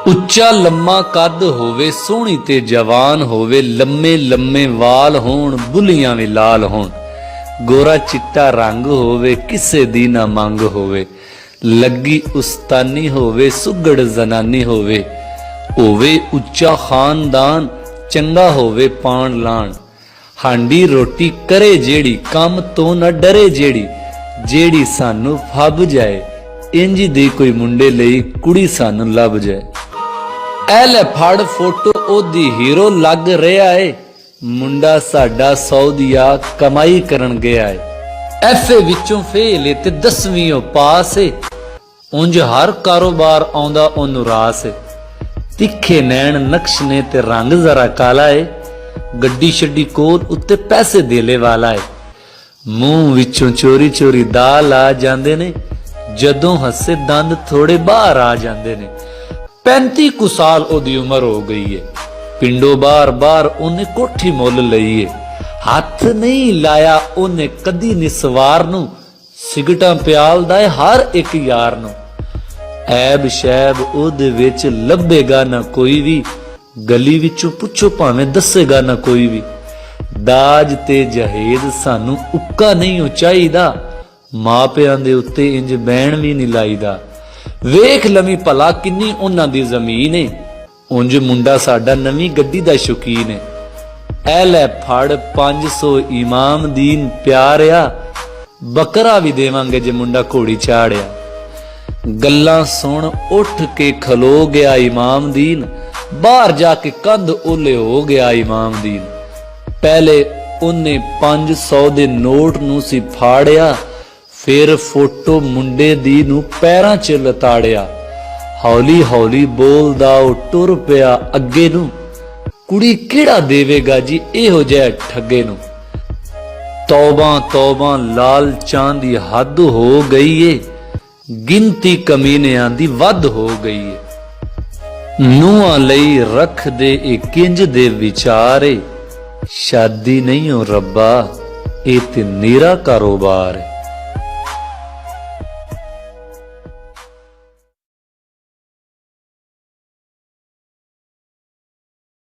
ਉੱਚਾ ਲੰਮਾ ਕੱਦ ਹੋਵੇ, ਸੋਹਣੀ ਤੇ ਜਵਾਨ ਹੋਵੇ, ਲੰਮੇ ਲੰਮੇ ਵਾਲ ਹੋਣ, ਬੁੱਲੀਆਂ ਵੀ ਲਾਲ ਹੋਣ, ਗੋਰਾ ਚਿੱਟਾ ਰੰਗ ਹੋਵੇ, ਕਿਸੇ ਦੀ ਨਾ ਮੰਗ ਹੋਵੇ, ਲੱਗੀ ਉਸਤਾਨੀ ਹੋਵੇ, ਸੁਗੜ ਜ਼ਨਾਨੀ ਹੋਵੇ, ਉੱਚਾ ਖਾਨਦਾਨ, ਚੰਗਾ ਹੋਵੇ ਪਾਣ ਲਾਣ, ਹਾਂਡੀ ਰੋਟੀ ਕਰੇ ਜਿਹੜੀ, ਕੰਮ ਤੋਂ ਨਾ ਡਰੇ ਜਿਹੜੀ ਸਾਨੂੰ ਫੱਬ ਜਾਏ, ਇੰਜ ਦੀ ਕੋਈ ਮੁੰਡੇ ਲਈ ਕੁੜੀ ਸਾਨੂੰ ਲੱਭ ਜਾਏ। ਐ ਲੈ ਫੜ ਫੋਟੋ ਉਹਦੀ, ਹੀਰੋ ਲੱਗ ਰਿਹਾ ਏ, ਮੁੰਡਾ ਸਾਡਾ ਸਊਦੀਆ ਕਮਾਈ ਕਰਨ ਗਿਆ ਏ, ਐਫਏ ਵਿੱਚੋਂ ਫੇਲ ਏ ਤੇ 10ਵੀਂ ਪਾਸ ਏ, ਉਂਝ ਹਰ ਕਾਰੋਬਾਰ ਆਉਂਦਾ ਉਹਨੂੰ ਰਾਸ ਏ, ਤਿੱਖੇ ਨੈਣ ਨਕਸ਼ ਨੇ ਤੇ ਰੰਗ ਜ਼ਰਾ ਕਾਲਾ ਏ, ਗੱਡੀ ਛੱਡੀ ਕੋਲ ਉੱਤੇ ਪੈਸੇ ਦੇਲੇ ਵਾਲਾ ਏ, ਮੂੰਹ ਵਿੱਚੋਂ ਚੋਰੀ ਚੋਰੀ ਦਾਲ ਆ ਜਾਂਦੇ ਨੇ, ਜਦੋਂ ਹੱਸੇ ਦੰਦ ਥੋੜੇ ਬਾਹਰ ਆ ਜਾਂਦੇ ਨੇ, 35 ਕੁ ਸਾਲ ਉਹਦੀ ਉਮਰ ਹੋ ਗਈ ਏ, ਪਿੰਡੋਂ ਬਾਰ ਉਹਨੇ ਕੋਠੀ ਮੁੱਲ ਲਈ ਏ, ਹੱਥ ਨਹੀਂ ਲਾਇਆ ਉਹਨੇ ਕਦੀ ਨਿਸਵਾਰ ਨੂੰ, ਸਿਗਟਾਂ ਪਿਆਲਦਾ ਏ ਹਰ ਇੱਕ ਯਾਰ ਨੂੰ, ਐਬ ਸ਼ੈਬ ਉਹਦੇ ਵਿੱਚ ਲੱਭੇਗਾ ਨਾ ਕੋਈ ਵੀ, ਗਲੀ ਵਿੱਚੋਂ ਪੁੱਛੋ ਭਾਵੇਂ ਦੱਸੇਗਾ ਨਾ ਕੋਈ ਵੀ, ਦਾਜ ਤੇ ਜਹੇਜ਼ ਸਾਨੂੰ ਉੱਕਾ ਨਹੀਂ ਚਾਹੀਦਾ, ਮਾਪਿਆਂ ਦੇ ਉੱਤੇ ਇੰਜ ਬੈਣ ਵੀ ਨਹੀਂ ਲਾਈਦਾ, ਵੇਖ ਲਵੀਂ ਭਲਾ ਕਿੰਨੀ ਉਹਨਾਂ ਦੀ ਜ਼ਮੀਨ ਏ, ਉਂਝ ਮੁੰਡਾ ਸਾਡਾ ਨਵੀਂ ਗੱਡੀ ਦਾ ਸ਼ੌਕੀਨ ਏ, ਐ ਲੈ ਫੜ 500 ਇਮਾਮ ਦੀਨ ਪਿਆਰਿਆ, ਬੱਕਰਾ ਵੀ ਦੇਵਾਂਗੇ ਜੇ ਮੁੰਡਾ ਘੋੜੀ ਚਾੜਿਆ। ਗੱਲਾਂ ਸੁਣ ਉੱਠ ਕੇ ਖਲੋ ਗਿਆ ਇਮਾਮ ਦੀਨ, ਬਾਹਰ ਜਾ ਕੇ ਕੰਧ ਓਲੇ ਹੋ ਗਿਆ ਇਮਾਮ ਦੀਨ, ਪਹਿਲੇ ਉਹਨੇ 500 ਦੇ ਨੋਟ ਨੂੰ ਸੀ ਫਾੜਿਆ, ਫਿਰ ਫੋਟੋ ਮੁੰਡੇ ਦੀ ਨੂੰ ਪੈਰਾਂ 'ਚ ਲਤਾੜਿਆ, ਹੌਲੀ ਹੌਲੀ ਬੋਲਦਾ ਉਹ ਟੁਰ ਪਿਆ ਅੱਗੇ ਨੂੰ, ਕੁੜੀ ਕਿਹੜਾ ਦੇਵੇਗਾ ਜੀ ਇਹੋ ਜਿਹਾ ਠੱਗੇ ਨੂੰ, ਤੌਬਾ ਤੌਬਾ ਲਾਲਚਾਂ ਦੀ ਹੱਦ ਹੋ ਗਈ ਏ, ਗਿਣਤੀ ਕਮੀਨਿਆਂ ਦੀ ਵੱਧ ਹੋ ਗਈ ਏ, ਨੂੰਹਾਂ ਲਈ ਰੱਖਦੇ ਇਹ ਕਿੰਜ ਦੇ ਵਿਚਾਰੇ, ਸ਼ਾਦੀ ਨਹੀਂ ਓ ਰੱਬਾ ਇਹ ਤੇ ਨੀਰਾ ਕਾਰੋਬਾਰ ਏ।